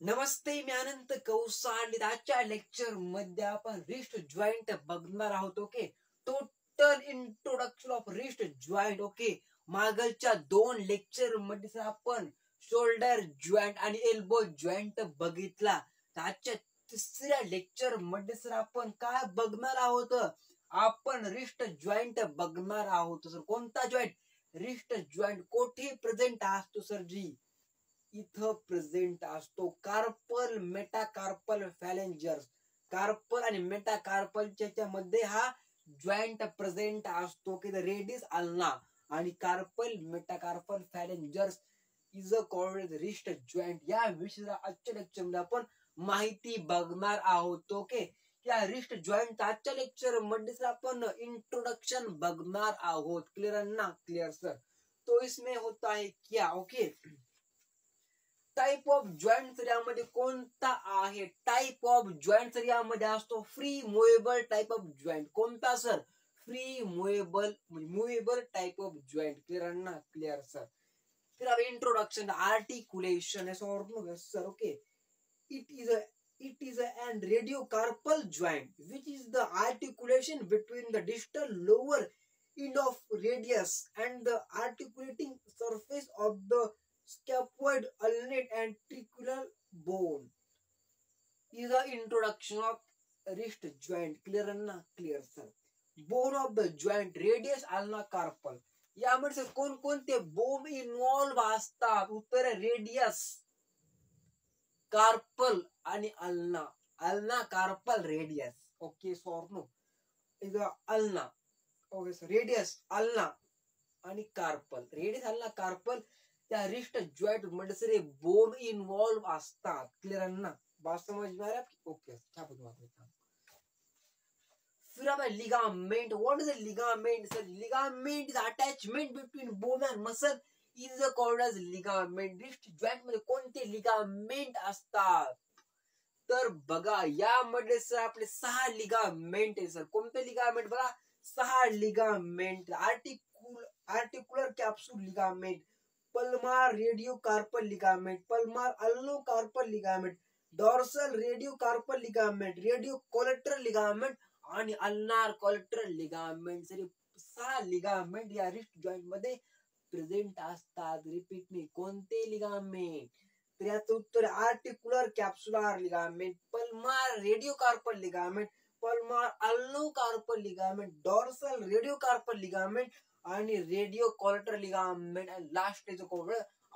नमस्ते, मी अनंत कौसांड. आजच्या लेक्चर मध्ये आपण रिस्ट जॉईंट बघणार आहोत. Okay, total introduction of wrist joint. Okay, मागच्या दोन लेक्चर मध्ये आपण शोल्डर जॉईंट आणि एल्बो जॉईंट बघितला. आजच्या तिसऱ्या लेक्चर मध्ये सर आपण काय बघणार आहोत? आपण रिस्ट जॉईंट बघणार आहोत. सर कोणता जॉईंट? रिस्ट जॉईंट कुठे प्रेझेंट असतो सर? जी इथं प्रेझेंट असतो. Carpel, metacarpal, फॅलेंजर्स. कार्पल आणि मेटाकार्पलच्या मध्ये हा जॉईंट प्रेझेंट असतो की द रेडिस अल्ना. आणि carpal, metacarpal, phalanges is called wrist joint. या विषयाला आजच्या लेक्चर मध्ये आपण माहिती बघणार आहोत. ओके, या रिस्ट जॉईंट आजच्या लेक्चर मध्ये आपण इंट्रोडक्शन बघणार आहोत. क्लियर ना? Clear sir. तो इसमें होता है क्या? ओके, टाइप ऑफ जॉईंट यामध्ये कोणता आहे? टाइप ऑफ जॉईंट यामध्ये असतो free movable type of joint. कोणता sir? Free movable type of joint. Clear ना? Clear sir. फिर अब introduction, articulation sir. Okay, it is an radiocarpal joint which is the articulation between the distal lower end of radius and the articulating surface of the scaphoid, ulnate and tracheal bone. Is the introduction of wrist joint. Clear ना? Clear sir. Bone of the joint, radius, ulna, carpal. यामध्ये कोणकोणते bone involve असतात? उत्तर radius, carpal आणि ulna. Ulna, carpal, radius. Okay sir no is ulna. Okay sir, radius, ulna आणि carpal. Radius, ulna, carpal त्या wrist joint मध्ये sir bone involve असतात. Clear ना? बात समझ में आ रहा है? ओके, फिर अब ligament. What is ligament sir? Ligament is attachment between bone and muscle is called as ligament. Wrist joint मध्ये कोणते लिगामेंट असतात? तर बघा, यामध्ये सर आपले 6 लिगामेंट आहे सर. कोणते लिगामेंट? बघा, 6 ligament. Articular capsule ligament, palmar radiocarpal ligament, palmar ulnocarpal ligament, dorsal radiocarpal ligament, radio collateral ligament आणि अल्नार कोलेटरल लिगामेंट. 6 लिगामेंट या रिस्ट जॉइंट मध्ये प्रेझेंट असतात. रिपीट मी, कोणते लिगामेंट? तर याचं उत्तर articular capsular ligament, palmar radiocarpal ligament, palmar ulnocarpal ligament, dorsal radiocarpal ligament आणि रेडियो कोलेटरल लिगामेंट. आणि last is called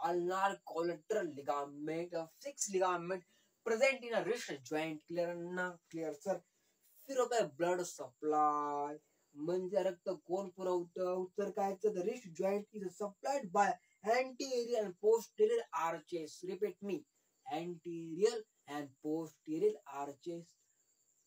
ulnar collateral ligament. 6 ligament present in a wrist joint. Clear ना? Clear sir. फिर होता है blood supply. म्हणजे रक्त कोण पुरवतं? उत्तर काय? The wrist joint is supplied by anterior and posterior arches. Repeat me, anterior and posterior arches.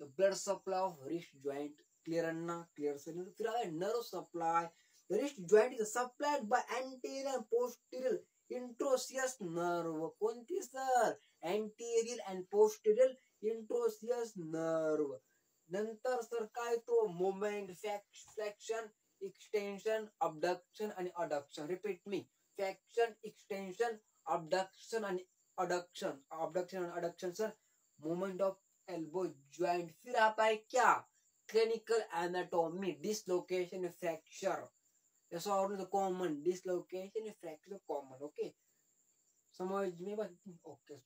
The blood supply of wrist joint. Clear na? Clear sir. फिर आता है nerve supply. The wrist joint is supplied by anterior and posterior introosseous nerve. कोणती sir? anterior and posterior introosseous nerve. नंतर sir काय तो moment, flexion, extension, abduction आणि adduction. Repeat मी, flexion, extension, abduction आणि adduction. Abduction आणि adduction sir moment of elbow joint. फिर आता है क्या? Clinical anatomy, dislocation, fracture. ऐसा और common dislocation, fracture common. Okay, समझ में? ओके,